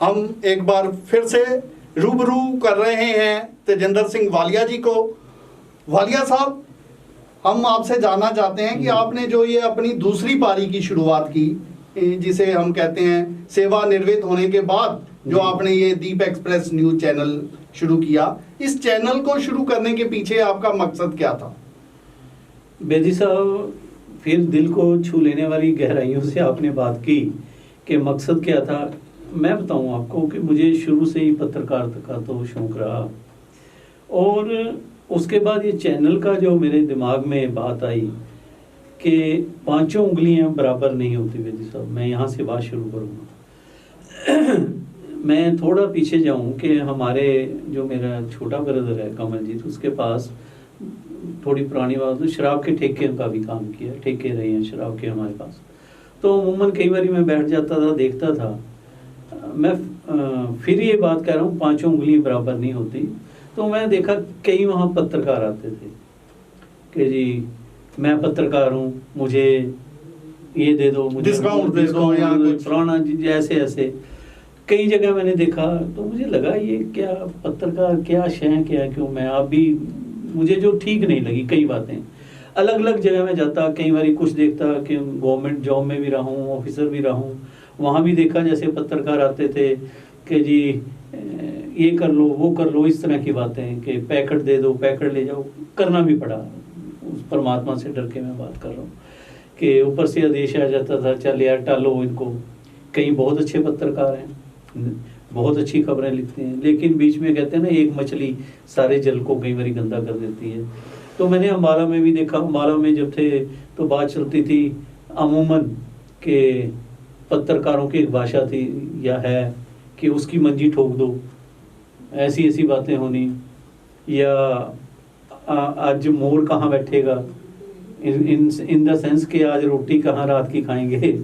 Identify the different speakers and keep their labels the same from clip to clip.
Speaker 1: हम एक बार फिर से रूबरू कर रहे हैं तेजिंदर सिंह वालिया जी को। वालिया साहब, हम आपसे जानना चाहते हैं कि आपने जो ये अपनी दूसरी पारी की शुरुआत की, जिसे हम कहते हैं सेवानिवृत्त होने के बाद जो आपने ये दीप एक्सप्रेस न्यूज चैनल शुरू किया, इस चैनल को शुरू करने के पीछे आपका मकसद क्या था?
Speaker 2: बेदी साहब, फिर दिल को छू लेने वाली गहराइयों से आपने बात की कि मकसद क्या था। मैं बताऊं आपको कि मुझे शुरू से ही पत्रकारिता का तो शौक रहा, और उसके बाद ये चैनल का जो मेरे दिमाग में बात आई कि पांचों उंगलियां बराबर नहीं होती। बेदी साहब, मैं यहाँ से बात शुरू करूँगा। मैं थोड़ा पीछे जाऊं कि हमारे जो मेरा छोटा ब्रदर है कमलजीत, उसके पास थोड़ी पुरानी बात, तो शराब के ठेके का भी काम किया, ठेके रहे हैं शराब के हमारे पास। तो अमूमन कई बार मैं बैठ जाता था, देखता था। मैं फिर ये बात कह रहा हूँ, पांचों उंगली बराबर नहीं होती। तो मैं देखा कई वहाँ पत्रकार आते थे कि जी मैं पत्रकार हूँ, मुझे ये दे दो, मुझे
Speaker 1: डिस्काउंट दे दो, या
Speaker 2: फलाना ऐसे ऐसे कई जगह मैंने देखा। तो मुझे लगा ये क्या पत्रकार, क्या शय, क्या क्यों, मैं आप भी, मुझे जो ठीक नहीं लगी कई बातें। अलग अलग जगह में जाता, कई बार कुछ देखता कि गवर्नमेंट जॉब में भी रहा हूँ, ऑफिसर भी रहा हूँ, वहाँ भी देखा जैसे पत्रकार आते थे कि जी ये कर लो, वो कर लो, इस तरह की बातें कि पैकेट दे दो, पैकेट ले जाओ। करना भी पड़ा, उस परमात्मा से डर के मैं बात कर रहा हूँ कि ऊपर से आदेश आ जाता था, चल यार टालो इनको। कई बहुत अच्छे पत्रकार हैं, बहुत अच्छी खबरें लिखते हैं, लेकिन बीच में कहते हैं ना, एक मछली सारे जल को कई बार गंदा कर देती है। तो मैंने अम्बाला में भी देखा, अम्बाला में जब थे तो बात चलती थी अमूमन के पत्रकारों की एक भाषा थी या है कि उसकी मंजी ठोक दो, ऐसी ऐसी बातें होनी, या आज मोर कहाँ बैठेगा, इन द सेंस कि आज रोटी कहाँ रात की खाएंगे,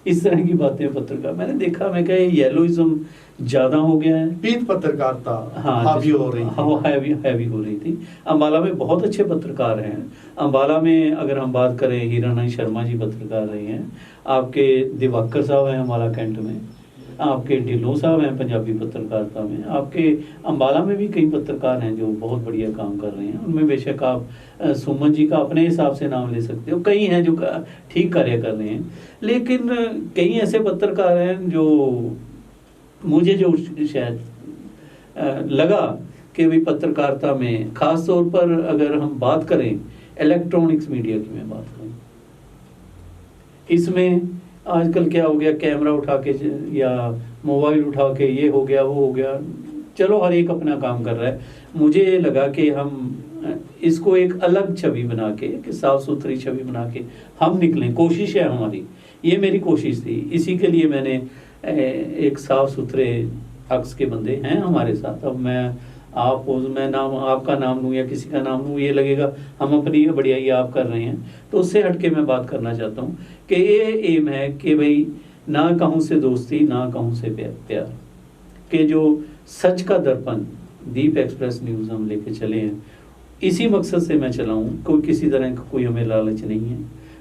Speaker 2: इस तरह की बातें पत्रकार मैंने देखा। मैं कहा येलोइज्म ज्यादा हो गया है,
Speaker 1: पीठ पत्रकारिता हावी हो रही थी,
Speaker 2: हैवी हो रही थी। अम्बाला में बहुत अच्छे पत्रकार हैं। अम्बाला में अगर हम बात करें, हीरानाई शर्मा जी पत्रकार रहे हैं, आपके दिवाकर साहब हैं अम्बाला कैंट में, आपके ढिल्लों साहब हैं पंजाबी पत्रकारिता में, आपके अम्बाला में भी कई पत्रकार हैं जो बहुत बढ़िया काम कर रहे हैं। उनमें बेशक आप सुमन जी का अपने हिसाब से नाम ले सकते हो, कई हैं जो ठीक कार्य कर रहे हैं, लेकिन कई ऐसे पत्रकार हैं जो मुझे जो शायद लगा कि भी पत्रकारिता में, खास तौर पर अगर हम बात करें इलेक्ट्रॉनिक्स मीडिया की, मैं बात करूं, इसमें आजकल क्या हो गया, कैमरा उठा के या मोबाइल उठा के ये हो गया वो हो गया, चलो हर एक अपना काम कर रहा है। मुझे लगा कि हम इसको एक अलग छवि बना के, कि साफ सुथरी छवि बना के हम निकलें, कोशिश है हमारी, ये मेरी कोशिश थी। इसी के लिए मैंने एक साफ सुथरे अक्स के बंदे हैं हमारे साथ। अब मैं नाम आपका नाम लूँ या किसी का नाम लूँ, ये लगेगा हम अपनी बढ़ियाई आप कर रहे हैं। तो उससे हटके मैं बात करना चाहता हूँ कि ये एम है कि भाई ना कहूँ से दोस्ती, ना कहूँ से प्यार, के जो सच का दर्पण दीप एक्सप्रेस न्यूज़ हम लेके चले हैं, इसी मकसद से मैं चला हूँ। कोई किसी तरह का कोई हमें लालच नहीं है,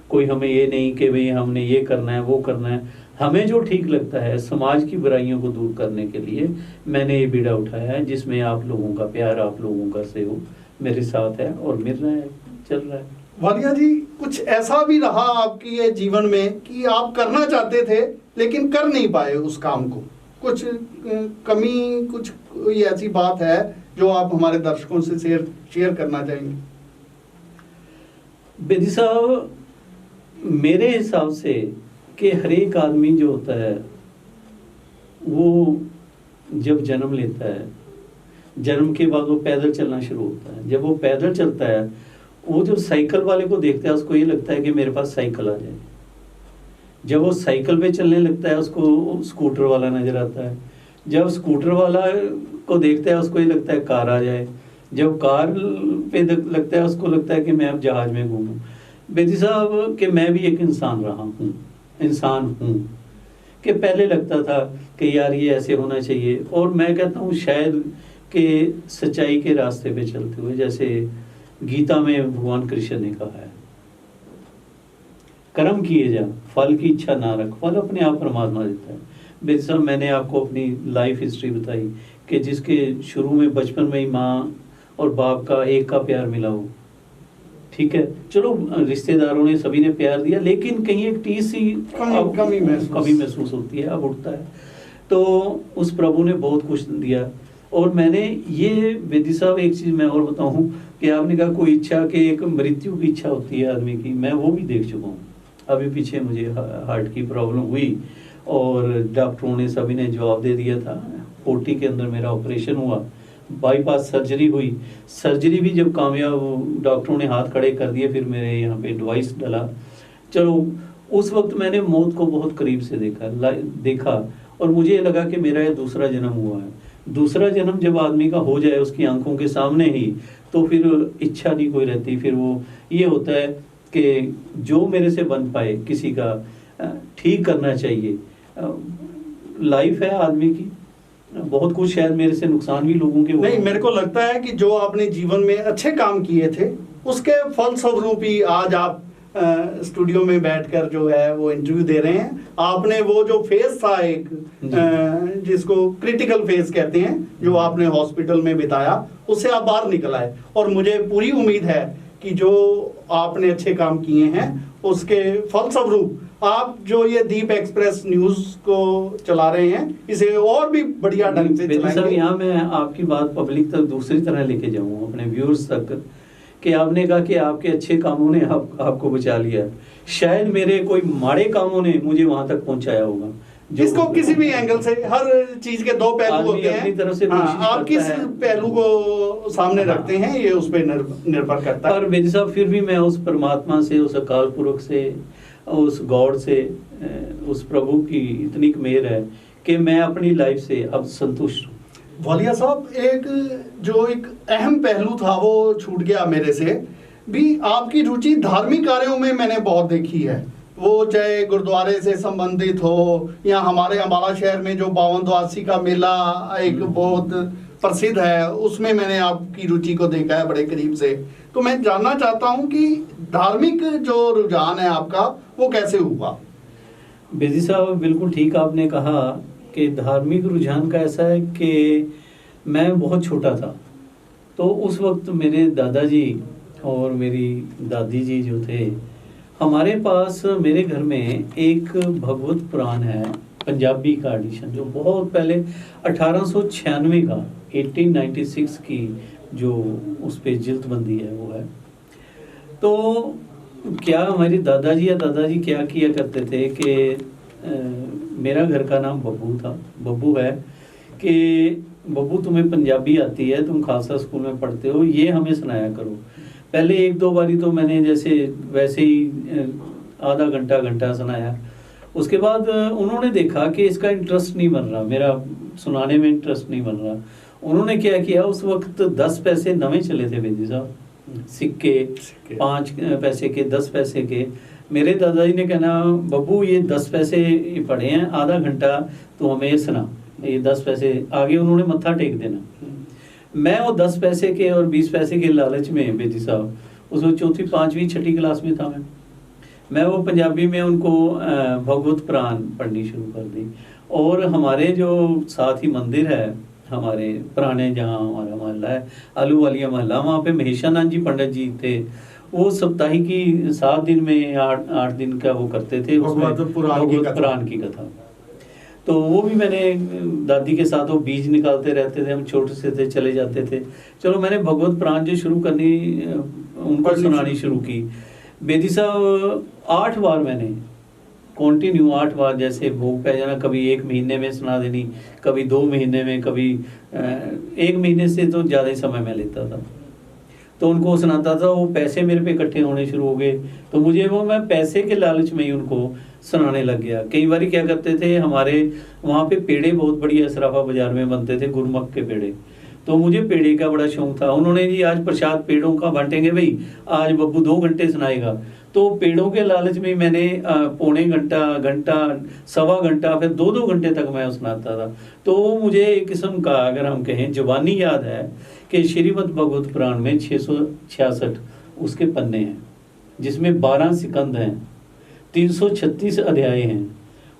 Speaker 2: कोई हमें ये नहीं कि भाई हमने ये करना है वो करना है। हमें जो ठीक लगता है समाज की बुराइयों को दूर करने के लिए मैंने ये बीड़ा उठाया है, जिसमें आप लोगों का प्यार, आप लोगों का सहयोग मेरे साथ है और मिल रहा है, चल रहा है।
Speaker 1: वालिया जी, कुछ ऐसा भी रहा आपकी ये जीवन में कि आप करना चाहते थे लेकिन कर नहीं पाए उस काम को? कुछ कमी, कुछ कोई ऐसी बात है जो आप हमारे दर्शकों से शेयर करना चाहेंगे?
Speaker 2: बेदी साहब, मेरे हिसाब से कि हर एक आदमी जो होता है वो जब जन्म लेता है, जन्म के बाद वो पैदल चलना शुरू होता है। जब वो पैदल चलता है, वो जो साइकिल वाले को देखता है उसको ये लगता है कि मेरे पास साइकिल आ जाए। जब वो साइकिल पे चलने लगता है उसको स्कूटर वाला नजर आता है। जब स्कूटर वाला को देखता है उसको ये लगता है कार आ जाए। जब कार पे लगता है उसको लगता है कि मैं अब जहाज में घूमूं। बेदी साहब, कि मैं भी एक इंसान रहा हूँ, इंसान हूँ, कि पहले लगता था कि यार ये ऐसे होना चाहिए। और मैं कहता हूँ शायद कि सच्चाई के रास्ते पे चलते हुए, जैसे गीता में भगवान कृष्ण ने कहा है, कर्म किए जा, फल की इच्छा ना रख, फल अपने आप परमात्मा देता है। बेदी साहब, मैंने आपको अपनी लाइफ हिस्ट्री बताई कि जिसके शुरू में बचपन में ही माँ और बाप का एक का प्यार मिला हो, ठीक है, चलो रिश्तेदारों ने सभी ने प्यार दिया, लेकिन कहीं एक टीस सी कमी महसूस होती है, अब उठता है। तो उस प्रभु ने बहुत कुछ दिया। और मैंने ये बेदी साहब एक चीज़ मैं और बताऊं कि आपने कहा कोई इच्छा कि एक मृत्यु की इच्छा होती है आदमी की, मैं वो भी देख चुका हूँ। अभी पीछे मुझे हार्ट की प्रॉब्लम हुई और डॉक्टरों ने सभी ने जवाब दे दिया था, पोटी के अंदर मेरा ऑपरेशन हुआ, बाईपास सर्जरी हुई, सर्जरी भी जब कामयाब डॉक्टरों ने हाथ खड़े कर दिए, फिर मेरे यहाँ पे डिवाइस डला। चलो उस वक्त मैंने मौत को बहुत करीब से देखा और मुझे लगा कि मेरा ये दूसरा जन्म हुआ है। दूसरा जन्म जब आदमी का हो जाए उसकी आंखों के सामने ही, तो फिर इच्छा नहीं कोई रहती, फिर वो ये होता है कि जो मेरे से बन पाए किसी का ठीक करना चाहिए। लाइफ है आदमी की, बहुत कुछ शायद मेरे से नुकसान भी लोगों के
Speaker 1: नहीं, मेरे को लगता है कि जो आपने जीवन में अच्छे काम किए थे उसके फलस्वरूप ही आज आप स्टूडियो में बैठकर जो है वो इंटरव्यू दे रहे हैं। आपने वो जो फेज था एक जिसको क्रिटिकल फेज कहते हैं, जो आपने हॉस्पिटल में बिताया, उससे आप बाहर निकल आए और मुझे पूरी उम्मीद है कि जो आपने अच्छे काम किए हैं उसके फलस्वरूप आप जो ये दीप एक्सप्रेस न्यूज को चला रहे हैं इसे और भी बढ़िया ढंग से चलाएंगे।
Speaker 2: यहाँ मैं आपकी बात पब्लिक तक दूसरी तरह लेके जाऊंगा, अपने व्यूअर्स तक, कि आपने कहा कि आपके अच्छे कामों ने आपको बचा लिया, शायद मेरे कोई माड़े कामों ने मुझे वहां तक पहुंचाया होगा।
Speaker 1: इसको किसी भी एंगल से, हर चीज के दो पहलू होते हैं, अपनी तरफ से आप किस पहलू को सामने रखते हैं ये उस पर निर्भर करता है।
Speaker 2: पर बेदी साहब, फिर भी मैं उस परमात्मा से, उस अकाल पुरख से, उस गॉड से, उस प्रभु की इतनी मेहर है कि मैं अपनी लाइफ से अब संतुष्ट हूँ।
Speaker 1: वालिया साहब, एक अहम पहलू था वो छूट गया मेरे से भी। आपकी रुचि धार्मिक कार्यों में मैंने बहुत देखी है, वो चाहे गुरुद्वारे से संबंधित हो या हमारे अम्बाला शहर में जो 52 द्वादशी का मेला एक बहुत प्रसिद्ध है, उसमें मैंने आपकी रुचि को देखा है बड़े करीब से। तो मैं जानना चाहता हूँ कि धार्मिक जो रुझान है आपका वो कैसे हुआ?
Speaker 2: बेदी साहब, बिल्कुल ठीक आपने कहा कि धार्मिक रुझान का ऐसा है कि मैं बहुत छोटा था तो उस वक्त मेरे दादाजी और मेरी दादी जी जो थे, हमारे पास मेरे घर में एक भगवत पुराण है पंजाबी का एडिशन, जो बहुत पहले 1896 का 1896 की जो उस पे जिल्दबंदी है वो है। तो क्या हमारे दादाजी क्या किया करते थे कि मेरा घर का नाम बब्बू था, बब्बू है, कि बब्बू तुम्हें पंजाबी आती है, तुम खालसा स्कूल में पढ़ते हो, ये हमें सुनाया करो। पहले एक दो बारी तो मैंने वैसे ही आधा घंटा सुनाया। उसके बाद उन्होंने देखा कि इसका इंटरेस्ट नहीं बन रहा, मेरा सुनाने में इंटरेस्ट नहीं बन रहा। उन्होंने क्या किया, उस वक्त 10 पैसे नवे चले थे बेदी साहब, सिक्के 5 पैसे के, 10 पैसे के। मेरे दादाजी ने कहना, बब्बू ये 10 पैसे पड़े हैं, आधा घंटा तो हमें ये सुना, ये 10 पैसे आगे उन्होंने मत्था टेक देना। मैं वो 10 पैसे के और 20 पैसे के लालच में बेदी साहब, उसमें 4वीं 5वीं 6ठी क्लास में था मैं वो पंजाबी में उनको भगवत पुराण पढ़नी शुरू कर दी। और हमारे जो साथ ही मंदिर है, हमारे पुराने जहाँ हमारा मोहल्ला है आलू वालिया मोहल्ला, वहाँ पे महेशानंद जी पंडित जी थे, वो सप्ताही की 7 दिन में 8 दिन का वो करते थे, उसमें पुराण की कथा। तो वो भी मैंने दादी के साथ वो बीज निकालते रहते थे, हम छोटे से थे, चले जाते थे। चलो मैंने भगवत पुराण जो शुरू करनी, उनको सुनानी शुरू की। बेदी साहब 8 बार मैंने कंटिन्यू 8 बार, जैसे भोग पै जाना, कभी 1 महीने में सुना देनी, कभी 2 महीने में, कभी 1 महीने से तो ज़्यादा ही समय मैं लेता था। तो उनको सुनाता था, वो पैसे मेरे पे इकट्ठे होने शुरू हो गए, तो मुझे वो मैं पैसे के लालच में ही उनको सुनाने लग गया। कई बार क्या करते थे, हमारे वहाँ पे पेड़े बहुत बढ़िया सराफा बाजार में बनते थे, गुरमक के पेड़े, तो मुझे पेड़े का बड़ा शौक था। उन्होंने जी आज प्रसाद पेड़ों का बांटेंगे भाई, आज बब्बू 2 घंटे सुनाएगा। तो पेड़ों के लालच में मैंने पौने घंटा, सवा घंटा, फिर 2 घंटे तक मैं सुनाता था। तो मुझे एक किस्म का, अगर हम कहें जुबानी याद है कि श्रीमद् भगवत पुराण में 666 उसके पन्ने हैं, जिसमें 12 सिकंद हैं, 336 अध्याय हैं,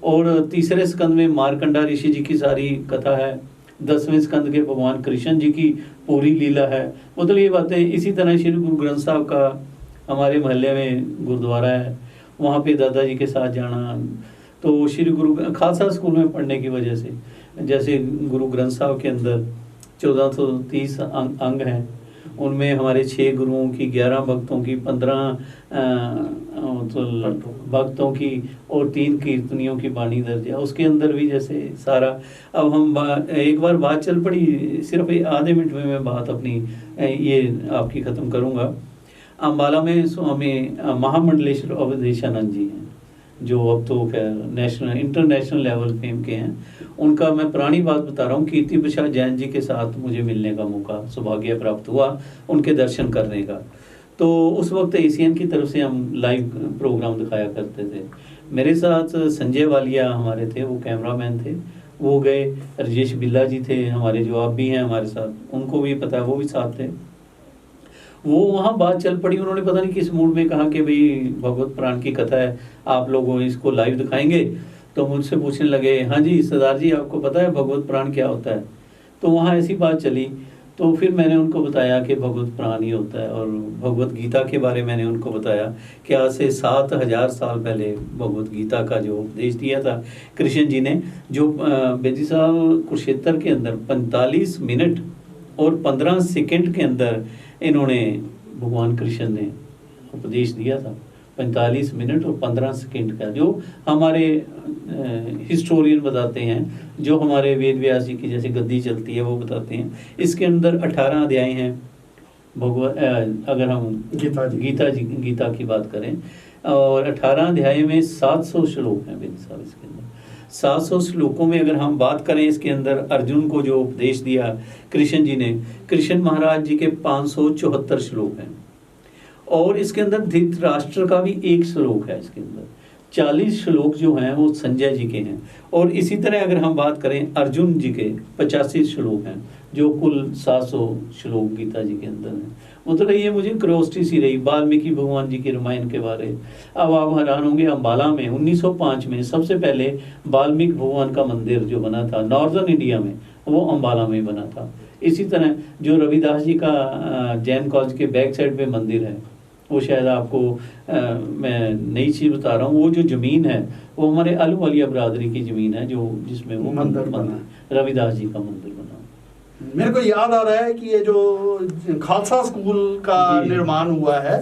Speaker 2: और तीसरे स्कंद में मारकंडा ऋषि जी की सारी कथा है। 10वें स्कंद के भगवान कृष्ण जी की पूरी लीला है। मतलब ये बातें, इसी तरह श्री गुरु ग्रंथ साहब का हमारे मोहल्ले में गुरुद्वारा है, वहाँ पे दादाजी के साथ जाना। तो श्री गुरु खालसा स्कूल में पढ़ने की वजह से, जैसे गुरु ग्रंथ साहब के अंदर 1430 अंग हैं, उनमें हमारे 6 गुरुओं की, 11 भक्तों की, 15 भक्तों की और 3 कीर्तनियों की बाणी दर्ज है। उसके अंदर भी जैसे सारा, अब हम एक बार बात चल पड़ी, सिर्फ आधे मिनट में मैं बात अपनी ये आपकी ख़त्म करूँगा। अम्बाला में स्वामी महामंडलेश्वर अवधेशानंद जी हैं, जो अब तो नेशनल इंटरनेशनल लेवल फेम के हैं। उनका मैं पुरानी बात बता रहा हूँ, कीर्ति प्रसाद जैन जी के साथ मुझे मिलने का मौका, सौभाग्य प्राप्त हुआ उनके दर्शन करने का। तो उस वक्त एशियन की तरफ से हम लाइव प्रोग्राम दिखाया करते थे। मेरे साथ संजय वालिया हमारे थे, वो कैमरामैन थे, वो गए। राजेश बिल्ला जी थे हमारे, जो आप भी हैं हमारे साथ, उनको भी पता है, वो भी साथ थे। वो वहाँ बात चल पड़ी, उन्होंने पता नहीं किस मूड में कहा कि भाई भगवत पुराण की कथा है, आप लोग इसको लाइव दिखाएंगे। तो मुझसे पूछने लगे, हाँ जी सरदार जी, आपको पता है भगवत पुराण क्या होता है? तो वहाँ ऐसी बात चली। तो फिर मैंने उनको बताया कि भगवत पुराण ही होता है, और भगवत गीता के बारे मैंने उनको बताया कि आज से 7000 साल पहले भगवत गीता का जो उपदेश दिया था कृष्ण जी ने, जो बेदी साहब कुरुक्षेत्र के अंदर 45 मिनट और 15 सेकंड के अंदर इन्होंने, भगवान कृष्ण ने उपदेश दिया था। 45 मिनट और 15 सेकंड का, जो हमारे हिस्टोरियन बताते हैं, जो हमारे वेद व्यास जी की जैसे गद्दी चलती है वो बताते हैं। इसके अंदर 18 अध्याय हैं भगवत, अगर हम गीता की बात करें, और 18 अध्याय में 700 श्लोक हैं वेद साहब। इसके अंदर 700 श्लोकों में अगर हम बात करें, इसके अंदर अर्जुन को जो उपदेश दिया कृष्ण जी ने, कृष्ण महाराज जी के 574 श्लोक हैं। और इसके अंदर धृतराष्ट्र का भी 1 श्लोक है। इसके अंदर 40 श्लोक जो हैं वो संजय जी के हैं। और इसी तरह अगर हम बात करें अर्जुन जी के 85 श्लोक हैं, जो कुल 700 श्लोक गीता जी के अंदर हैं। मतलब ये मुझे क्यूरियोसिटी सी रही वाल्मीकि भगवान जी के रामायण के बारे। अब आप हैरान होंगे, अम्बाला में 1905 में सबसे पहले वाल्मीकि भगवान का मंदिर जो बना था नॉर्दर्न इंडिया में, वो अम्बाला में बना था। इसी तरह जो रविदास जी का जैन कॉलेज के बैक साइड पे मंदिर है, वो शायद आपको मैं नई चीज़ बता रहा हूँ, वो जो ज़मीन है वो हमारे अलवालिया बरादरी की ज़मीन है, जो जिसमें वो मंदिर रविदास जी का मंदिर बना।
Speaker 1: मेरे को याद आ रहा है कि ये जो खालसा स्कूल का निर्माण हुआ है,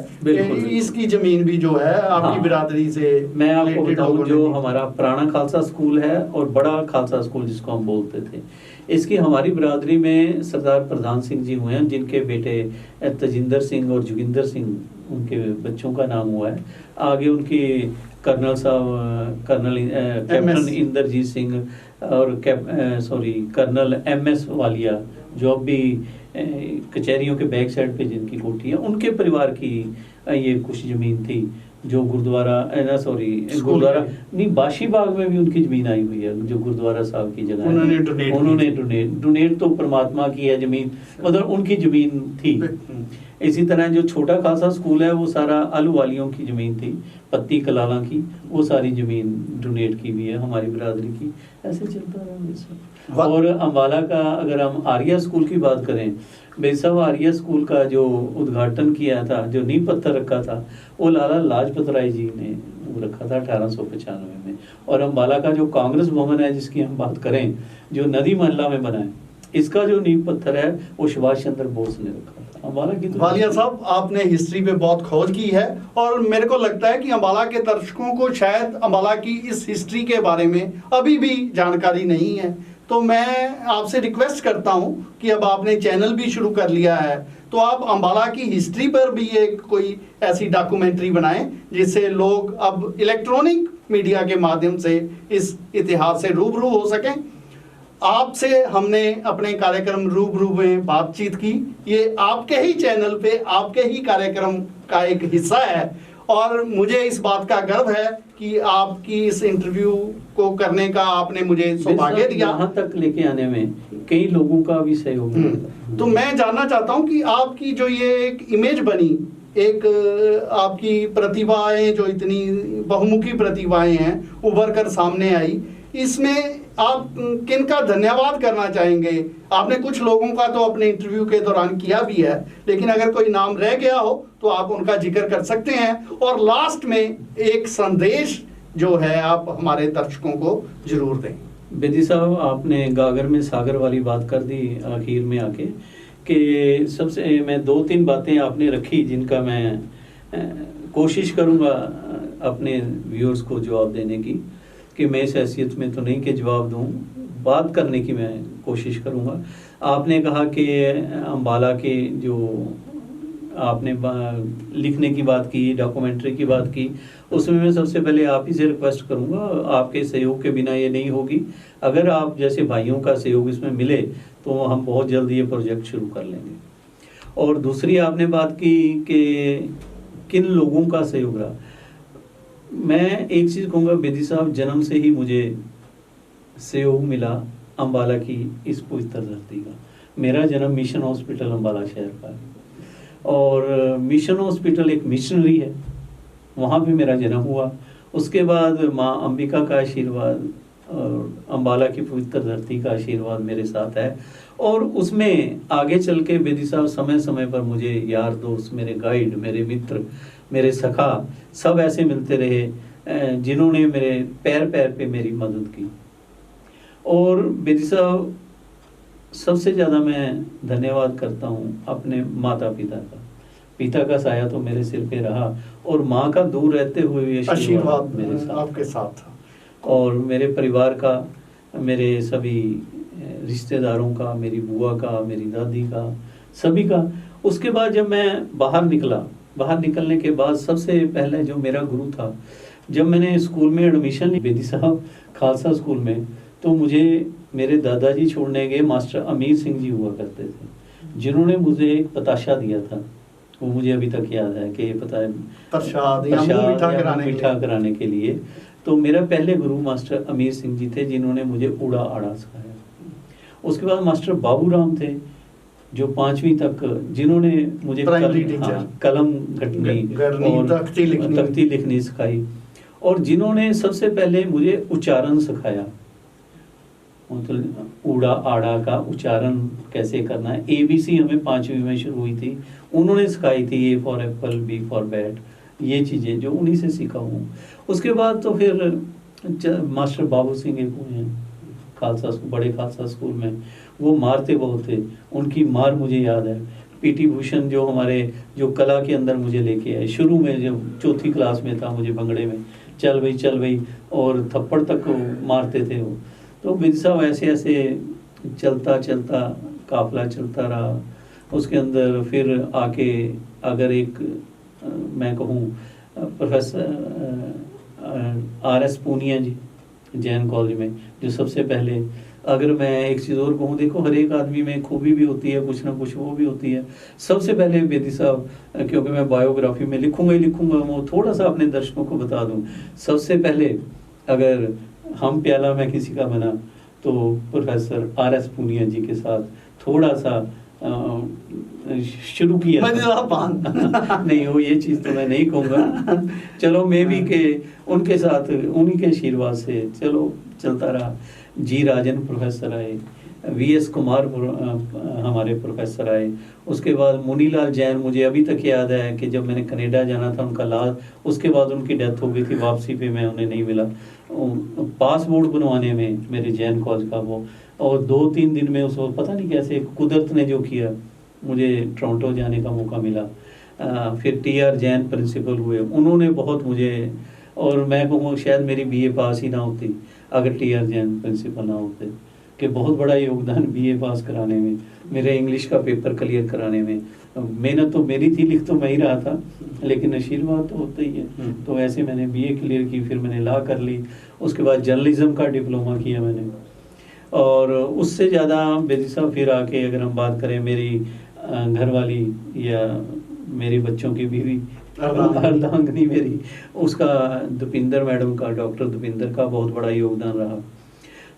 Speaker 1: इसकी जमीन भी जो है आपकी बिरादरी से,
Speaker 2: मैं आपको बताऊं, जो हमारा पुराना खालसा स्कूल है और बड़ा खालसा स्कूल जिसको हम बोलते थे, इसकी हमारी बिरादरी में सरदार प्रधान सिंह जी हुए हैं, जिनके बेटे तजिंदर सिंह और जोगिंदर सिंह, उनके बच्चों का नाम हुआ है। आगे उनकी कर्नल साहब, कैप्टन इंद्रजीत सिंह और कर्नल MS वालिया, जो अब भी कचहरियों के बैक साइड पे जिनकी कोठी है, उनके परिवार की ये कुछ ज़मीन थी, जो गुरुद्वारा नहीं, बाशी बाग में भी उनकी ज़मीन आई हुई है, जो गुरुद्वारा साहब की जगह है। उन्होंने डोनेट तो परमात्मा की है ज़मीन, मतलब उनकी ज़मीन थी। इसी तरह जो छोटा खासा स्कूल है, वो सारा अलू वालियों की ज़मीन थी, पत्ती कलाला की, वो सारी ज़मीन डोनेट की हुई है हमारी बिरादरी की। ऐसे चलता रहा। और अम्बाला का अगर हम आर्या स्कूल की बात करें, बेसाब आर्या स्कूल का जो उद्घाटन किया था, जो नींव पत्थर रखा था, वो लाला लाजपत राय जी ने रखा था 1895 में। और अम्बाला का जो कांग्रेस भवन है जिसकी हम बात करें, जो नदी महल्ला में बना है, इसका जो नींव पत्थर है वो सुभाष चंद्र बोस ने रखा था। अम्बाला की तो
Speaker 1: वालिया साहब, आपने हिस्ट्री पे बहुत खोज की है, और मेरे को लगता है कि अम्बाला के दर्शकों को शायद अम्बाला की इस हिस्ट्री के बारे में अभी भी जानकारी नहीं है। तो मैं आपसे रिक्वेस्ट करता हूं कि अब आपने चैनल भी शुरू कर लिया है, तो आप अम्बाला की हिस्ट्री पर भी एक कोई ऐसी डॉक्यूमेंट्री बनाएं जिससे लोग अब इलेक्ट्रॉनिक मीडिया के माध्यम से इस इतिहास से रूबरू हो सकें। आपसे हमने अपने कार्यक्रम रूबरू में बातचीत की, ये आपके ही चैनल पे आपके ही कार्यक्रम का एक हिस्सा है, और मुझे इस बात का गर्व है कि आपकी इस इंटरव्यू को करने का आपने मुझे सौभाग्य दिया।
Speaker 2: यहाँ तक लेके आने में कई लोगों का भी सहयोग।
Speaker 1: तो मैं जानना चाहता हूँ कि आपकी जो ये एक इमेज बनी एक आपकी प्रतिभाएं जो इतनी बहुमुखी प्रतिभाएं हैं उभर कर सामने आई, इसमें आप किनका धन्यवाद करना चाहेंगे? आपने कुछ लोगों का तो अपने इंटरव्यू के दौरान किया भी है, लेकिन अगर कोई नाम रह गया हो तो आप उनका जिक्र कर सकते हैं। और लास्ट में एक संदेश जो है आप हमारे दर्शकों को जरूर दें।
Speaker 2: बेदी साहब, आपने गागर में सागर वाली बात कर दी आखिर में आके, कि सबसे मैं 2-3 बातें आपने रखी जिनका मैं कोशिश करूँगा अपने व्यूअर्स को जवाब देने की, कि मैं इस हैसियत में तो नहीं कि जवाब दूँ, बात करने की मैं कोशिश करूँगा। आपने कहा कि अम्बाला के जो आपने लिखने की बात की, डॉक्यूमेंट्री की बात की, उसमें मैं सबसे पहले आप ही से रिक्वेस्ट करूँगा, आपके सहयोग के बिना ये नहीं होगी। अगर आप जैसे भाइयों का सहयोग इसमें मिले तो हम बहुत जल्दी ये प्रोजेक्ट शुरू कर लेंगे। और दूसरी आपने बात की कि किन लोगों का सहयोग रहा। मैं एक चीज़ कहूँगा बेदी साहब, जन्म से ही मुझे सहयोग मिला अम्बाला की इस पवित्र धरती का। मेरा जन्म मिशन हॉस्पिटल अम्बाला शहर का है, और मिशन हॉस्पिटल एक मिशनरी है, वहाँ पे मेरा जन्म हुआ। उसके बाद माँ अंबिका का आशीर्वाद और अम्बाला की पवित्र धरती का आशीर्वाद मेरे साथ है। और उसमें आगे चल के बेदी साहब समय समय पर मुझे यार दोस्त, मेरे गाइड, मेरे मित्र, मेरे सखा सब ऐसे मिलते रहे जिन्होंने मेरे पैर पैर पे मेरी मदद की। और बेदी साहब, सबसे ज़्यादा मैं धन्यवाद करता हूँ अपने माता पिता का। पिता का साया तो मेरे सिर पे रहा, और माँ का दूर रहते हुए भी
Speaker 1: आशीर्वाद
Speaker 2: मेरे साथ
Speaker 1: आपके साथ था।
Speaker 2: और मेरे परिवार का, मेरे सभी रिश्तेदारों का, मेरी बुआ का, मेरी दादी का, सभी का। उसके बाद जब मैं बाहर निकला, बाहर निकलने के बाद सबसे पहले जो मेरा गुरु था, जब मैंने स्कूल में एडमिशन ली बेदी साहब खालसा स्कूल में, तो मुझे मेरे दादाजी छोड़ने गए मास्टर अमीर सिंह जी हुआ करते थे, जिन्होंने मुझे एक पताशा दिया था। वो मुझे अभी तक याद है कि ये पता है
Speaker 1: प्रसाद या मुंह मीठा
Speaker 2: कराने के लिए। तो मेरा पहले गुरु मास्टर अमीर सिंह जी थे, जिन्होंने मुझे उड़ा आड़ा सिखाया। उसके बाद मास्टर बाबू राम थे, जो 5वीं तक, जिन्होंने मुझे कलम घटनी और तख्ती लिखनी सिखाई, और जिन्होंने सबसे पहले मुझे उच्चारण सिखाया, मतलब उड़ा आड़ा का उच्चारण कैसे करना है। ABC हमें 5वीं में शुरू हुई थी, उन्होंने सिखाई थी। A for Apple, B for bat, ये चीज़ें जो उन्हीं से सीखा हूँ। उसके बाद तो फिर मास्टर बाबू सिंह एक हुए हैं खालसा, बड़े खालसा स्कूल में, वो मारते बहुत थे। उनकी मार मुझे याद है। PT भूषण जो हमारे, जो कला के अंदर मुझे लेके आए, शुरू में जब 4th क्लास में था, मुझे भंगड़े में चल भाई, और थप्पड़ तक मारते थे वो। तो बेदी साहब ऐसे ऐसे चलता चलता काफिला चलता रहा। उसके अंदर फिर आके अगर एक मैं कहूँ प्रोफेसर RS पूनिया जी जैन कॉलेज में, जो सबसे पहले, अगर मैं एक चीज़ और कहूँ, देखो हर एक आदमी में खूबी भी होती है, कुछ ना कुछ वो भी होती है। सबसे पहले बेदी साहब, क्योंकि मैं बायोग्राफी में लिखूँगा ही लिखूँगा, वो थोड़ा सा अपने दर्शकों को बता दूँ। सबसे पहले अगर हम प्याला में किसी का बना, तो प्रोफेसर RS पूनिया जी के साथ थोड़ा सा शुरू किया नहीं हो, ये चीज़ तो मैं नहीं कहूँगा। चलो मैं भी के उनके साथ, उन्हीं के आशीर्वाद से चलो चलता रहा। जी राजन प्रोफेसर आए, VS कुमार हमारे प्रोफेसर आए। उसके बाद मुनीलाल जैन, मुझे अभी तक याद है कि जब मैंने कनाडा जाना था, उनका लास्ट, उसके बाद उनकी डेथ हो गई थी, वापसी पे मैं उन्हें नहीं मिला। पासपोर्ट बनवाने में मेरे जैन कॉलेज का वो, और 2-3 दिन में उसको पता नहीं कैसे कुदरत ने जो किया, मुझे टोरंटो जाने का मौका मिला। फिर TR जैन प्रिंसिपल हुए, उन्होंने बहुत मुझे, और मैं कहूँगा शायद मेरी BA पास ही ना होती अगर TR जैन प्रिंसिपल ना होते, कि बहुत बड़ा योगदान BA पास कराने में, मेरे इंग्लिश का पेपर क्लियर कराने में। मेहनत तो मेरी थी, लिख तो मैं ही रहा था, लेकिन आशीर्वाद तो होता ही है। तो ऐसे मैंने BA क्लियर की, फिर मैंने लॉ कर ली। उसके बाद जर्नलिज्म का डिप्लोमा किया मैंने। और उससे ज़्यादा बेदी साहब फिर आके अगर हम बात करें, मेरी घरवाली या मेरे बच्चों की बीवी अर्धांगिनी मेरी, उसका दुपिंदर मैडम का, डॉक्टर दुपिंदर का बहुत बड़ा योगदान रहा।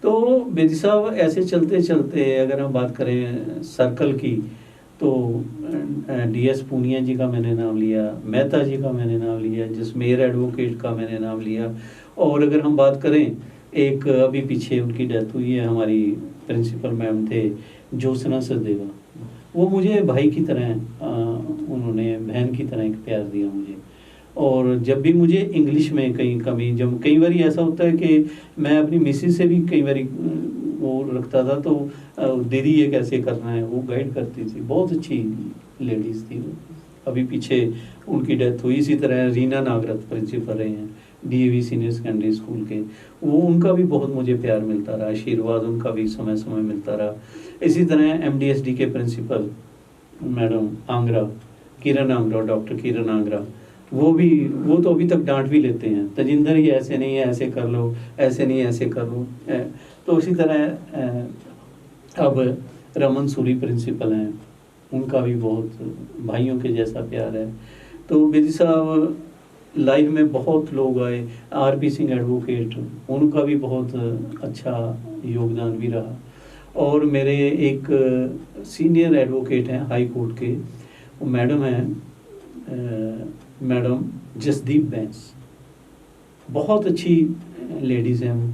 Speaker 2: तो बेदी साहब ऐसे चलते चलते अगर हम बात करें सर्कल की, तो DS पूनिया जी का मैंने नाम लिया, मेहता जी का मैंने नाम लिया, जसमेर एडवोकेट का मैंने नाम लिया। और अगर हम बात करें, एक अभी पीछे उनकी डेथ हुई है, हमारी प्रिंसिपल मैम थे ज्योत्सना सचदेवा, वो मुझे भाई की तरह उन्होंने बहन की तरह एक प्यार दिया मुझे। और जब भी मुझे इंग्लिश में कहीं कमी, जब कई बार ऐसा होता है कि मैं अपनी मिसेस से भी कई बार वो रखता था, तो दीदी ये कैसे करना है, वो गाइड करती थी, बहुत अच्छी लेडीज़ थी वो। अभी पीछे उनकी डेथ हुई। इसी तरह रीना नागरथ प्रिंसिपल रहे हैं DAV सीनियर सेकेंडरी स्कूल के, वो उनका भी बहुत मुझे प्यार मिलता रहा, आशीर्वाद उनका भी समय समय मिलता रहा। इसी तरह MDSD के प्रिंसिपल मैडम आंगरा, किरण आंगरा, डॉक्टर किरण आंगरा, वो तो अभी तक डांट भी लेते हैं, तजिंदर ये ऐसे नहीं है, ऐसे कर लो, ऐसे नहीं ऐसे कर लो। तो इसी तरह अब रमन सूरी प्रिंसिपल हैं, उनका भी बहुत भाइयों के जैसा प्यार है। तो बेदी साहब लाइफ में बहुत लोग आए, RP सिंह एडवोकेट, उनका भी बहुत अच्छा योगदान भी रहा। और मेरे एक सीनियर एडवोकेट हैं हाई कोर्ट के, वो मैडम हैं मैडम जसदीप बैंस, बहुत अच्छी लेडीज़ हैं वो।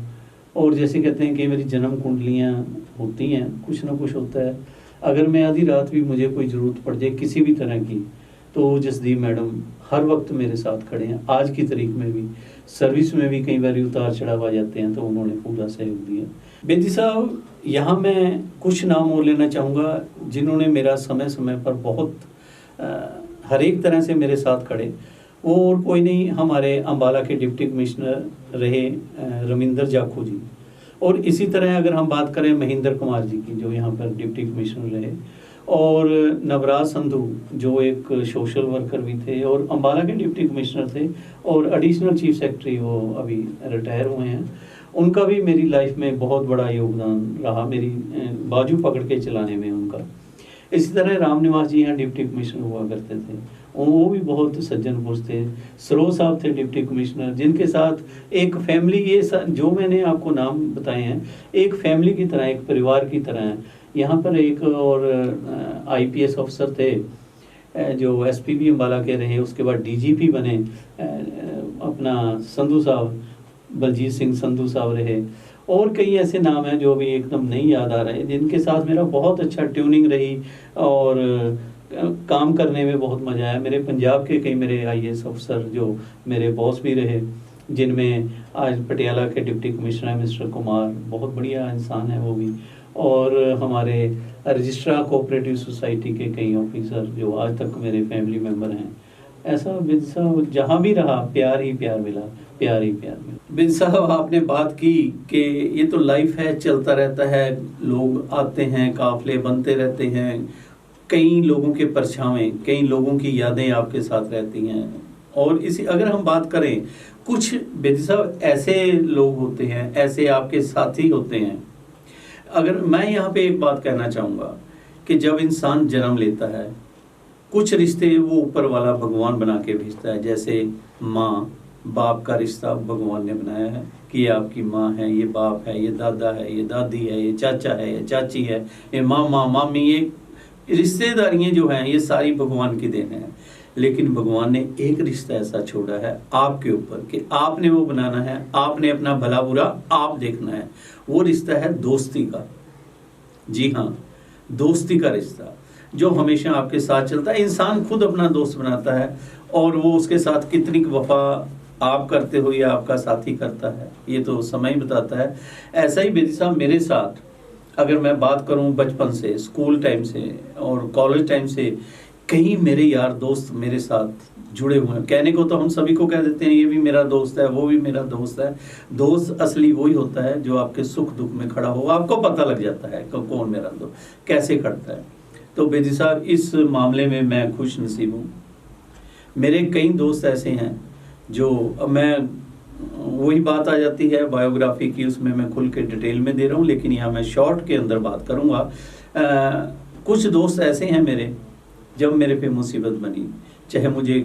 Speaker 2: और जैसे कहते हैं कि मेरी जन्म कुंडलियाँ होती हैं, कुछ ना कुछ होता है। अगर मैं आधी रात भी मुझे कोई ज़रूरत पड़ जाए किसी भी तरह की, तो जसदीप मैडम हर वक्त मेरे साथ खड़े हैं। आज की तारीख में भी, सर्विस में भी कई बार उतार चढ़ाव आ जाते हैं, तो उन्होंने पूरा सहयोग दिया। बेदी साहब, यहाँ मैं कुछ नाम और लेना चाहूँगा जिन्होंने मेरा समय समय पर बहुत हर एक तरह से मेरे साथ खड़े। वो और कोई नहीं, हमारे अम्बाला के डिप्टी कमिश्नर रहे रविंदर जाखू जी। और इसी तरह अगर हम बात करें महेंद्र कुमार जी की, जो यहाँ पर डिप्टी कमिश्नर रहे, और नवराज संधू जो एक सोशल वर्कर भी थे और अम्बाला के डिप्टी कमिश्नर थे, और एडिशनल चीफ सेक्रेटरी वो अभी रिटायर हुए हैं। उनका भी मेरी लाइफ में बहुत बड़ा योगदान रहा, मेरी बाजू पकड़ के चलाने में उनका। इसी तरह राम निवास जी यहाँ डिप्टी कमिश्नर हुआ करते थे, वो भी बहुत सज्जन पुरुष थे। सरोज साहब थे डिप्टी कमिश्नर, जिनके साथ एक फैमिली, ये जो मैंने आपको नाम बताए हैं, एक फैमिली की तरह, एक परिवार की तरह है। यहाँ पर एक और IPS अफसर थे जो SPB अम्बाला के रहे, उसके बाद DGP बने अपना संधू साहब, बलजीत सिंह संधू साहब रहे। और कई ऐसे नाम हैं जो अभी एकदम नहीं याद आ रहे, जिनके साथ मेरा बहुत अच्छा ट्यूनिंग रही और काम करने में बहुत मज़ा आया। मेरे पंजाब के कई मेरे IAS अफसर जो मेरे बॉस भी रहे, जिनमें आज पटियाला के डिप्टी कमिश्नर हैं मिस्टर कुमार, बहुत बढ़िया इंसान है वो भी। और हमारे रजिस्ट्रार कोऑपरेटिव सोसाइटी के कई ऑफिसर जो आज तक मेरे फैमिली मेम्बर हैं। ऐसा बिन साहब जहाँ भी रहा, प्यार ही प्यार मिला, प्यार ही प्यार मिला। बिन साहब, आपने बात की कि ये तो लाइफ है, चलता रहता है, लोग आते हैं, काफले बनते रहते हैं, कई लोगों के परछावें, कई लोगों की यादें आपके साथ रहती हैं। और इसी अगर हम बात करें, कुछ बेदी साहब ऐसे लोग होते हैं, ऐसे आपके साथी होते हैं। अगर मैं यहाँ पे एक बात कहना चाहूँगा कि जब इंसान जन्म लेता है, कुछ रिश्ते वो ऊपर वाला भगवान बना के भेजता है। जैसे माँ बाप का रिश्ता भगवान ने बनाया है कि ये आपकी माँ है, ये बाप है, ये दादा है, ये दादी है, ये चाचा है, ये चाची है, ये मामा मामी, ये रिश्तेदारियाँ जो हैं ये सारी भगवान की देन है। लेकिन भगवान ने एक रिश्ता ऐसा छोड़ा है आपके ऊपर कि आपने वो बनाना है, आपने अपना भला बुरा आप देखना है। वो रिश्ता है दोस्ती का। जी हाँ, दोस्ती का रिश्ता जो हमेशा आपके साथ चलता है। इंसान खुद अपना दोस्त बनाता है और वो उसके साथ कितनी वफा आप करते हो या आपका साथी करता है, ये तो समय ही बताता है। ऐसा ही बेदी साहब मेरे साथ, अगर मैं बात करूं बचपन से, स्कूल टाइम से और कॉलेज टाइम से, कई मेरे यार दोस्त मेरे साथ जुड़े हुए हैं। कहने को तो हम सभी को कह देते हैं ये भी मेरा दोस्त है, वो भी मेरा दोस्त है। दोस्त असली वही होता है जो आपके सुख दुख में खड़ा हो, आपको पता लग जाता है कि कौन मेरा दोस्त कैसे खड़ता है। तो बेदी साहब, इस मामले में मैं खुश नसीब हूँ। मेरे कई दोस्त ऐसे हैं जो, मैं वही बात आ जाती है बायोग्राफी की, उसमें मैं खुल के डिटेल में दे रहा हूँ, लेकिन यहाँ मैं शॉर्ट के अंदर बात करूँगा। कुछ दोस्त ऐसे हैं मेरे, जब मेरे पे मुसीबत बनी, चाहे मुझे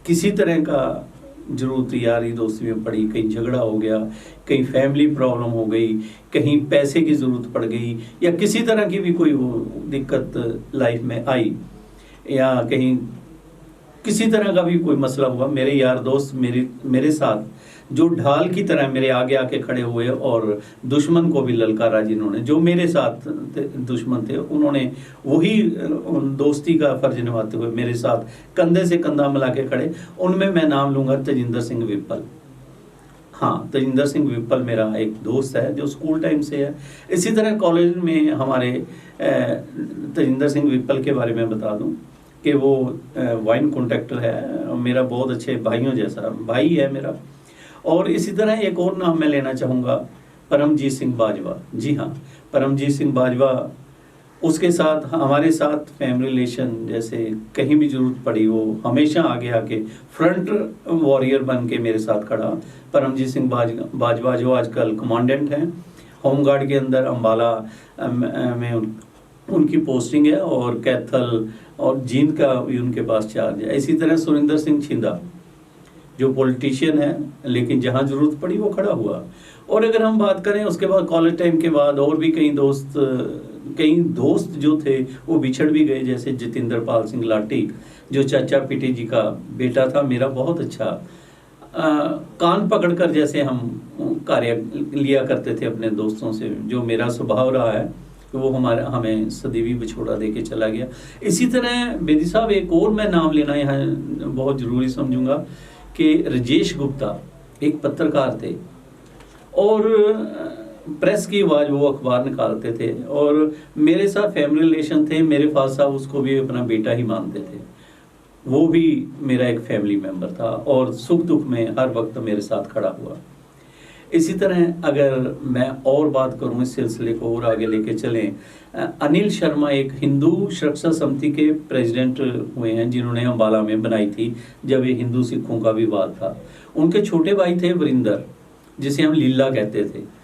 Speaker 2: किसी तरह का जरूरत यारी दोस्ती में पड़ी, कहीं झगड़ा हो गया, कहीं फैमिली प्रॉब्लम हो गई, कहीं पैसे की ज़रूरत पड़ गई, या किसी तरह की भी कोई वो दिक्कत लाइफ में आई, या कहीं किसी तरह का भी कोई मसला हुआ, मेरे यार दोस्त मेरे साथ जो ढाल की तरह मेरे आगे आके खड़े हुए और दुश्मन को भी ललकारा, जिन्होंने जो मेरे साथ दुश्मन थे उन्होंने वही दोस्ती का फर्ज निभाते हुए मेरे साथ कंधे से कंधा मिला के खड़े। उनमें मैं नाम लूँगा तेजिंदर सिंह विप्पल। हाँ, तेजिंदर सिंह विप्पल मेरा एक दोस्त है जो स्कूल टाइम से है। इसी तरह कॉलेज में हमारे तेजिंदर सिंह विप्पल के बारे में बता दूं कि वो वाइन कॉन्ट्रैक्टर है, मेरा बहुत अच्छे भाइयों जैसा भाई है मेरा। और इसी तरह एक और नाम मैं लेना चाहूँगा, परमजीत सिंह बाजवा। जी हाँ, परमजीत सिंह बाजवा, उसके साथ हमारे साथ फैमिली रिलेशन, जैसे कहीं भी जरूरत पड़ी वो हमेशा आगे आके फ्रंट वॉरियर बन के मेरे साथ खड़ा। परमजीत सिंह बाजवा जो आजकल कमांडेंट हैं होमगार्ड के अंदर, अम्बाला में उनकी पोस्टिंग है, और कैथल और जींद का भी उनके पास चार्ज है। इसी तरह सुरिंदर सिंह छिंदा जो पॉलिटिशियन है, लेकिन जहाँ जरूरत पड़ी वो खड़ा हुआ। और अगर हम बात करें उसके बाद कॉलेज टाइम के बाद और भी कई दोस्त जो थे वो बिछड़ भी गए, जैसे जतिंदर पाल सिंह लाटी जो चाचा पीटी जी का बेटा था, मेरा बहुत अच्छा कान पकड़कर जैसे हम कार्य लिया करते थे अपने दोस्तों से, जो मेरा स्वभाव रहा है वो हमें सदैवी बिछोड़ा दे के चला गया। इसी तरह बेदी साहब एक और मैं नाम लेना यहाँ बहुत ज़रूरी समझूंगा कि राजेश गुप्ता एक पत्रकार थे और प्रेस की आवाज़, वो अखबार निकालते थे और मेरे साथ फैमिली रिलेशन थे। मेरे फादर साहब उसको भी अपना बेटा ही मानते थे, वो भी मेरा एक फैमिली मेम्बर था और सुख दुख में हर वक्त मेरे साथ खड़ा हुआ। इसी तरह अगर मैं और बात करूं, इस सिलसिले को और आगे लेके चलें, अनिल शर्मा एक हिंदू सुरक्षा समिति के प्रेसिडेंट हुए हैं, जिन्होंने अम्बाला में बनाई थी जब ये हिंदू सिखों का विवाद था। उनके छोटे भाई थे वरिंदर, जिसे हम लीला कहते थे।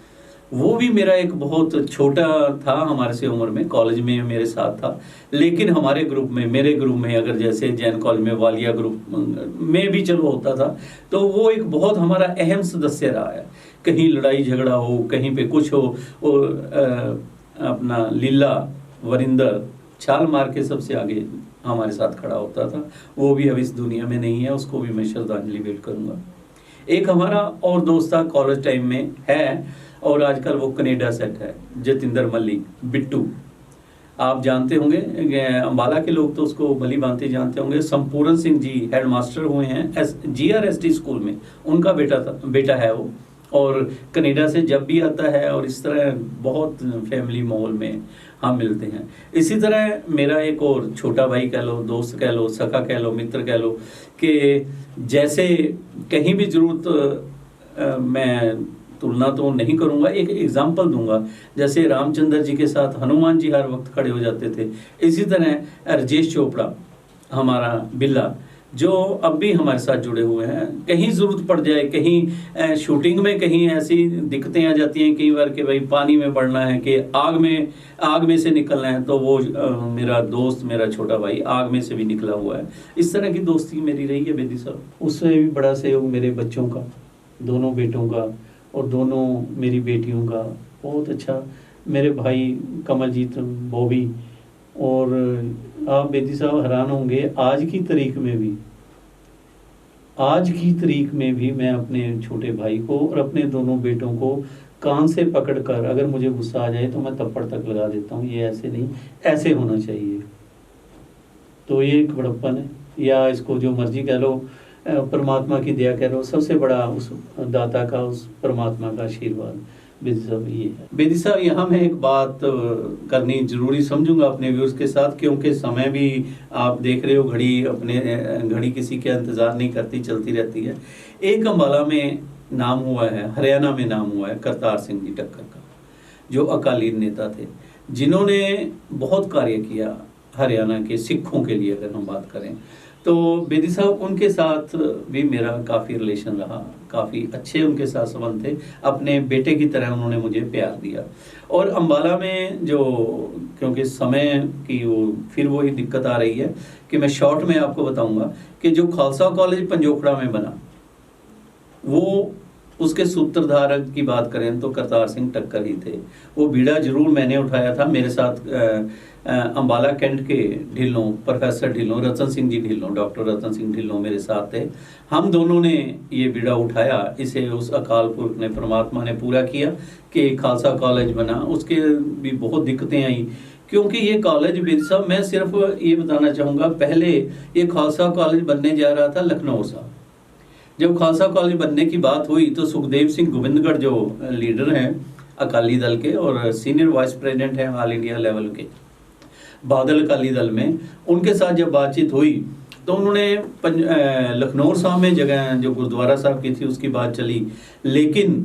Speaker 2: वो भी मेरा एक बहुत छोटा था हमारे से उम्र में, कॉलेज में मेरे साथ था, लेकिन हमारे ग्रुप में, मेरे ग्रुप में, अगर जैसे जैन कॉलेज में वालिया ग्रुप में भी चलो होता था, तो वो एक बहुत हमारा अहम सदस्य रहा है। कहीं लड़ाई झगड़ा हो, कहीं पे कुछ हो, और अपना लीला वरिंदर छाल मार के सबसे आगे हमारे साथ खड़ा होता था। वो भी अब इस दुनिया में नहीं है, उसको भी मैं श्रद्धांजलि भेंट करूँगा। एक हमारा और दोस्त था कॉलेज टाइम में है और आजकल वो कनेडा सेट है, जतिंदर मल्लिक बिट्टू, आप जानते होंगे, अम्बाला के लोग तो उसको भली भांति जानते होंगे। संपूर्ण सिंह जी हेड मास्टर हुए हैं GRST स्कूल में, उनका बेटा है वो, और कनाडा से जब भी आता है, और इस तरह बहुत फैमिली माहौल में हम मिलते हैं। इसी तरह मेरा एक और छोटा भाई कह लो, दोस्त कह लो, सखा कह लो, मित्र कह लो, कि जैसे कहीं भी जरूरत मैं तुलना तो नहीं करूंगा, एक एग्जाम्पल दूंगा, जैसे रामचंद्र जी के साथ हनुमान जी हर वक्त खड़े हो जाते थे। इसी तरह राजेश चोपड़ा हमारा बिल्ला, जो अब भी हमारे साथ जुड़े हुए हैं। कहीं ज़रूरत पड़ जाए, कहीं शूटिंग में कहीं ऐसी दिक्कतें आ जाती हैं कई बार कि भाई पानी में पड़ना है, कि आग में से निकलना है, तो वो मेरा दोस्त, मेरा छोटा भाई आग में से भी निकला हुआ है। इस तरह की दोस्ती मेरी रही है बेदी साहब। उससे भी बड़ा सहयोग मेरे बच्चों का, दोनों बेटों का और दोनों मेरी बेटियों का बहुत अच्छा। मेरे भाई कमलजीत, बॉबी, और आप बेदी साहब हैरान होंगे, आज की तारीख में भी मैं अपने छोटे भाई को और अपने दोनों बेटों को कान से पकड़कर, अगर मुझे गुस्सा आ जाए तो मैं थप्पड़ तक लगा देता हूँ, ये ऐसे नहीं, ऐसे होना चाहिए। तो ये एक बड़प्पन है, या इसको जो मर्जी कह लो, परमात्मा की दया कह लो, सबसे बड़ा उस दाता का, उस परमात्मा का आशीर्वाद बेदी साहब ये है। बेदी साहब यहाँ मैं एक बात करनी जरूरी समझूंगा अपने व्यूअर्स के साथ, क्योंकि समय भी आप देख रहे हो, घड़ी किसी के इंतजार नहीं करती, चलती रहती है। एक अम्बाला में नाम हुआ है, हरियाणा में नाम हुआ है करतार सिंह जी टक्कर का, जो अकालीन नेता थे, जिन्होंने बहुत कार्य किया हरियाणा के सिखों के लिए। अगर हम बात करें तो बेदी साहब, उनके साथ भी मेरा काफ़ी रिलेशन रहा, काफ़ी अच्छे उनके साथ संबंध थे, अपने बेटे की तरह उन्होंने मुझे प्यार दिया। और अम्बाला में जो, क्योंकि समय की फिर वही दिक्कत आ रही है कि मैं शॉर्ट में आपको बताऊंगा कि जो खालसा कॉलेज पंजोखड़ा में बना, वो उसके सूत्रधारक की बात करें तो करतार सिंह टक्कर ही थे। वो बीड़ा जरूर मैंने उठाया था, मेरे साथ अंबाला कैंट के ढिल्लों, प्रोफेसर ढिल्लों, रतन सिंह जी ढिल्लों, डॉक्टर रतन सिंह ढिल्लों मेरे साथ थे। हम दोनों ने ये बीड़ा उठाया, इसे उस अकाल पुरख ने, परमात्मा ने पूरा किया कि खालसा कॉलेज बना। उसके भी बहुत दिक्कतें आई, क्योंकि ये कॉलेज भी साहब, मैं सिर्फ ये बताना चाहूँगा, पहले ये खालसा कॉलेज बनने जा रहा था लखनऊ साहब। जब खालसा कॉलेज बनने की बात हुई तो सुखदेव सिंह गोविंदगढ़ जो लीडर हैं अकाली दल के और सीनियर वाइस प्रेसिडेंट हैं ऑल इंडिया लेवल के बादल अकाली दल में, उनके साथ जब बातचीत हुई तो उन्होंने लखनऊ साहब में जगह जो गुरुद्वारा साहब की थी उसकी बात चली, लेकिन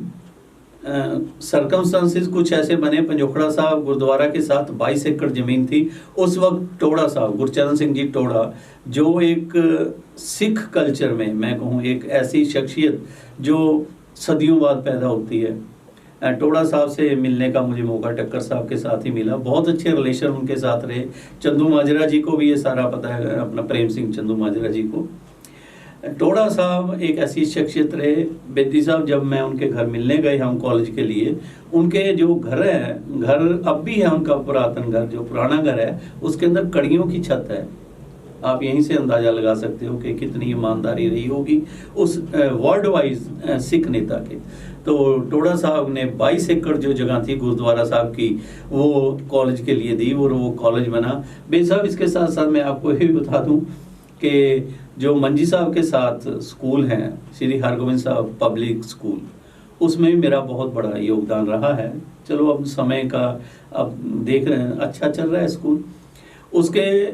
Speaker 2: सर्कमस्टांसेस कुछ ऐसे बने, पंजोखड़ा साहब गुरुद्वारा के साथ 22 एकड़ जमीन थी। उस वक्त टोड़ा साहब, गुरचरण सिंह जी टोड़ा, जो एक सिख कल्चर में मैं कहूँ एक ऐसी शख्सियत जो सदियों बाद पैदा होती है, टोड़ा साहब से मिलने का मुझे मौका टक्कर साहब के साथ ही मिला। बहुत अच्छे रिलेशन उनके साथ रहे। चंदू माजरा जी को भी ये सारा पता है, अपना प्रेम सिंह चंदू माजरा जी को। टोड़ा साहब एक ऐसी शख्सियत रहे। बेदी साहब जब मैं उनके घर मिलने गए हम कॉलेज के लिए, उनके जो घर है, घर अब भी है उनका पुरातन घर, जो पुराना घर है उसके अंदर कड़ियों की छत है। आप यहीं से अंदाजा लगा सकते हो कि कितनी ईमानदारी रही होगी उस वर्ल्ड वाइज सिख नेता के। तो टोड़ा साहब ने 22 एकड़ जो जगह थी गुरुद्वारा साहब की, वो कॉलेज के लिए दी और वो कॉलेज बना। बेदी साहब इसके साथ साथ मैं आपको ये भी बता दूं कि जो मंजी साहब के साथ स्कूल हैं, श्री हरगोविंद साहब पब्लिक स्कूल, उसमें भी मेरा बहुत बड़ा योगदान रहा है। चलो अब समय का अब देख रहे हैं, अच्छा चल रहा है स्कूल। उसके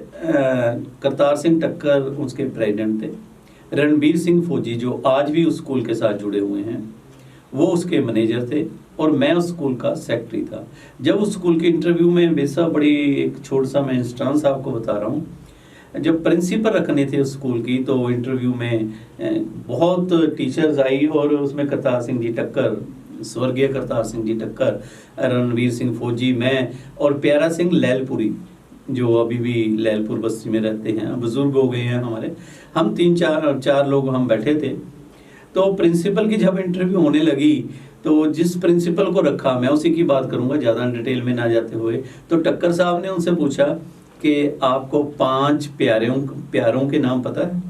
Speaker 2: करतार सिंह टक्कर उसके प्रेसिडेंट थे। रणबीर सिंह फौजी जो आज भी उस स्कूल के साथ जुड़े हुए हैं, वो उसके मैनेजर थे और मैं उस स्कूल का सेक्रेटरी था। जब उस स्कूल के इंटरव्यू में बेसा बड़ी एक छोटा सा मैं इंस्टांस आपको बता रहा हूँ, जब प्रिंसिपल रखने थे उस स्कूल की तो इंटरव्यू में बहुत टीचर्स आई और उसमें करतार सिंह जी टक्कर, स्वर्गीय करतार सिंह जी टक्कर, रणवीर सिंह फौजी, मैं और प्यारा सिंह लैलपुरी जो अभी भी लैलपुर बस्ती में रहते हैं, बुजुर्ग हो गए हैं हमारे, हम तीन चार लोग हम बैठे थे। तो प्रिंसिपल की जब इंटरव्यू होने लगी तो जिस प्रिंसिपल को रखा, मैं उसी की बात करूंगा ज़्यादा डिटेल में ना जाते हुए, तो टक्कर साहब ने उनसे पूछा कि आपको 5 प्यारों के नाम पता है?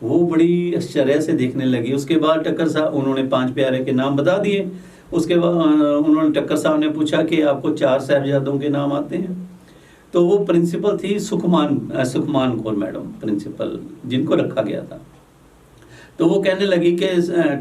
Speaker 2: वो बड़ी आश्चर्य से देखने लगी। उसके बाद टक्कर साहब, उन्होंने 5 प्यारे के नाम बता दिए। उसके बाद उन्होंने टक्कर साहब ने पूछा कि आपको 4 साहिबजादों के नाम आते हैं? तो वो प्रिंसिपल थी सुखमान कौर मैडम, प्रिंसिपल जिनको रखा गया था। तो वो कहने लगी कि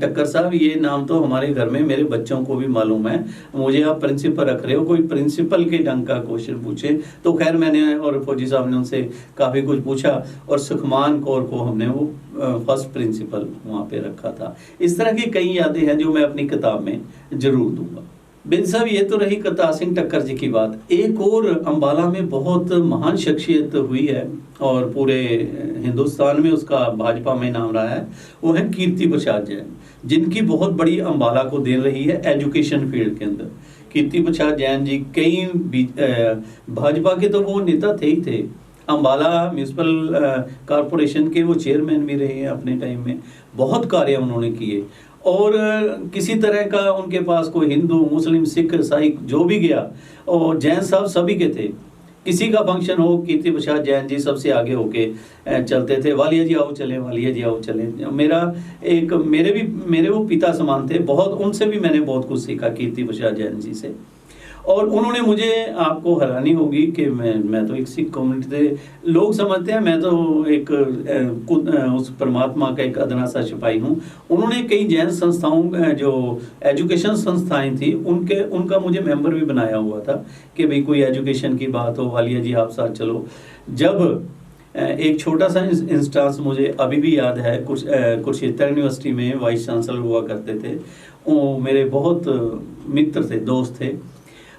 Speaker 2: टक्कर साहब ये नाम तो हमारे घर में मेरे बच्चों को भी मालूम है, मुझे आप प्रिंसिपल रख रहे हो, कोई प्रिंसिपल के ढंग का क्वेश्चन पूछे। तो खैर मैंने और फौजी साहब ने उनसे काफ़ी कुछ पूछा और सुखमान कौर को हमने वो फर्स्ट प्रिंसिपल वहाँ पे रखा था। इस तरह की कई यादें हैं जो मैं अपनी किताब में जरूर दूंगा। बिन साहब ये तो रही करतार सिंह टक्कर जी की बात। एक और अंबाला में बहुत महान शख्सियत हुई है और पूरे हिंदुस्तान में उसका भाजपा में नाम रहा है, वो है कीर्ति प्रसाद जैन, जिनकी बहुत बड़ी अंबाला को देन रही है एजुकेशन फील्ड के अंदर। कीर्ति प्रसाद जैन जी कई भाजपा के तो वो नेता थे ही थे, अंबाला म्यूनसिपल कॉरपोरेशन के वो चेयरमैन भी रहे हैं अपने टाइम में, बहुत कार्य उन्होंने किए। और किसी तरह का उनके पास कोई हिंदू मुस्लिम सिख ईसाई जो भी गया, और जैन साहब सभी के थे, किसी का फंक्शन हो कीर्ति प्रसाद जैन जी सबसे आगे होके चलते थे, वालिया जी आओ चलें, वालिया जी आओ चलें। मेरे वो पिता समान थे, बहुत उनसे भी मैंने बहुत कुछ सीखा कीर्ति प्रसाद जैन जी से। और उन्होंने मुझे, आपको हैरानी होगी कि मैं तो एक सिख कम्युनिटी से, लोग समझते हैं मैं तो एक उस परमात्मा का एक अदना सा सिपाही हूँ। उन्होंने कई जैन संस्थाओं जो एजुकेशन संस्थाएं थी उनका मुझे मेंबर भी बनाया हुआ था कि भाई कोई एजुकेशन की बात हो, वालिया जी आप साथ चलो। जब एक छोटा सा इंस्टांस मुझे अभी भी याद है, कुरुक्षेत्र यूनिवर्सिटी में वाइस चांसलर हुआ करते थे, वो मेरे बहुत मित्र थे, दोस्त थे।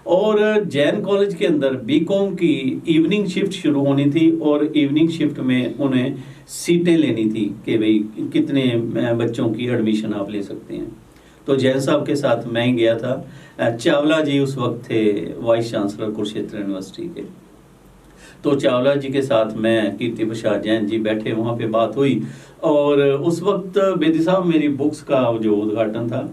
Speaker 2: और जैन कॉलेज के अंदर बीकॉम की इवनिंग शिफ्ट शुरू होनी थी और इवनिंग शिफ्ट में उन्हें सीटें लेनी थी कि भाई कितने बच्चों की एडमिशन आप ले सकते हैं। तो जैन साहब के साथ मैं ही गया था। चावला जी उस वक्त थे वाइस चांसलर कुरुक्षेत्र यूनिवर्सिटी के। तो चावला जी के साथ मैं, कीर्ति प्रसाद जैन जी बैठे, वहाँ पे बात हुई। और उस वक्त बेदी साहब मेरी बुक्स का जो उद्घाटन था,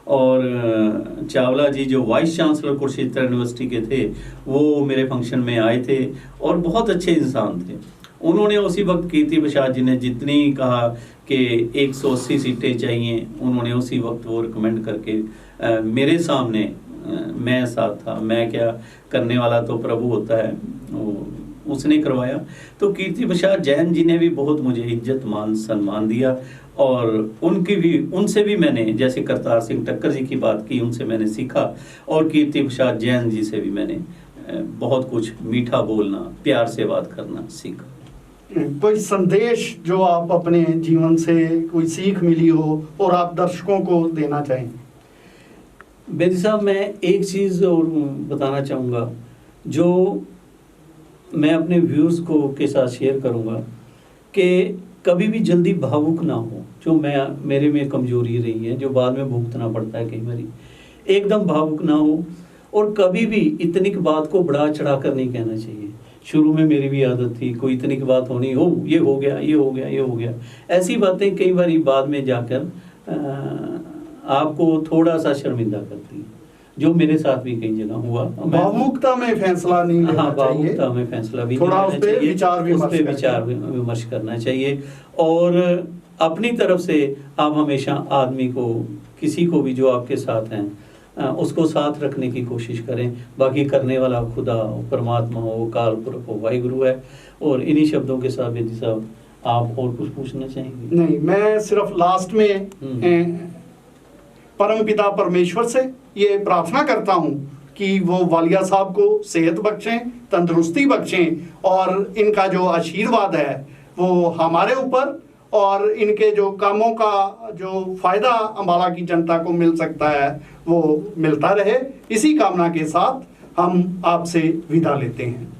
Speaker 2: और चावला जी जो वाइस चांसलर कुरुक्षेत्र यूनिवर्सिटी के थे वो मेरे फंक्शन में आए थे और बहुत अच्छे इंसान थे। उन्होंने उसी वक्त कीर्ति प्रसाद जी ने जितनी कहा कि 180 सीटें चाहिए, उन्होंने उसी वक्त वो रिकमेंड करके मेरे सामने, मैं साथ था, मैं क्या करने वाला तो प्रभु होता है, उसने करवाया। तो कीर्ति प्रसाद जैन जी ने भी बहुत मुझे इज्जत मान सम्मान दिया, और उनसे भी मैंने, जैसे करतार सिंह टक्कर जी की बात की, उनसे मैंने सीखा, और कीर्ति प्रसाद जैन जी से भी मैंने बहुत कुछ मीठा बोलना, प्यार से बात करना सीखा।
Speaker 1: कोई संदेश जो आप अपने जीवन से कोई सीख मिली हो और आप दर्शकों को देना चाहें?
Speaker 2: बेदी साहब, मैं एक चीज़ और बताना चाहूँगा जो मैं अपने व्यूअर्स को के साथ शेयर करूँगा, कि कभी भी जल्दी भावुक ना हो, जो मेरे में कमजोरी रही है, जो बाद में भुगतना पड़ता है कई बारी। एकदम भावुक ना हो, और कभी भी इतनी की बात को बढ़ा चढ़ा कर नहीं कहना चाहिए। शुरू में मेरी भी आदत थी, कोई इतनी की बात होनी हो, ये हो गया, ये हो गया, ये हो गया, ऐसी बातें कई बारी बाद में जाकर आपको थोड़ा सा शर्मिंदा करती है, जो मेरे साथ भी कई जगह हुआ।
Speaker 1: भावुकता में फैसला नहीं लेना चाहिए।
Speaker 2: भावुकता में फैसला भी
Speaker 1: थोड़ा
Speaker 2: नहीं लेना चाहिए, उस पे
Speaker 1: विचार
Speaker 2: विमर्श करना चाहिए, और अपनी तरफ से आप हमेशा आदमी को, किसी को भी जो आपके साथ हैं, उसको साथ रखने की कोशिश करें। बाकी करने वाला खुदा, परमात्मा हो, काल पुरख हो, वाहिगुरु है। और इन्हीं शब्दों के साथ बेदी साहब, आप और कुछ पूछना चाहेंगे?
Speaker 1: नहीं, मैं सिर्फ लास्ट में परमपिता परमेश्वर से ये प्रार्थना करता हूँ कि वो वालिया साहब को सेहत बख्शें, तंदुरुस्ती बख्शें, और इनका जो आशीर्वाद है वो हमारे ऊपर, और इनके जो कामों का जो फायदा अम्बाला की जनता को मिल सकता है वो मिलता रहे। इसी कामना के साथ हम आपसे विदा लेते हैं।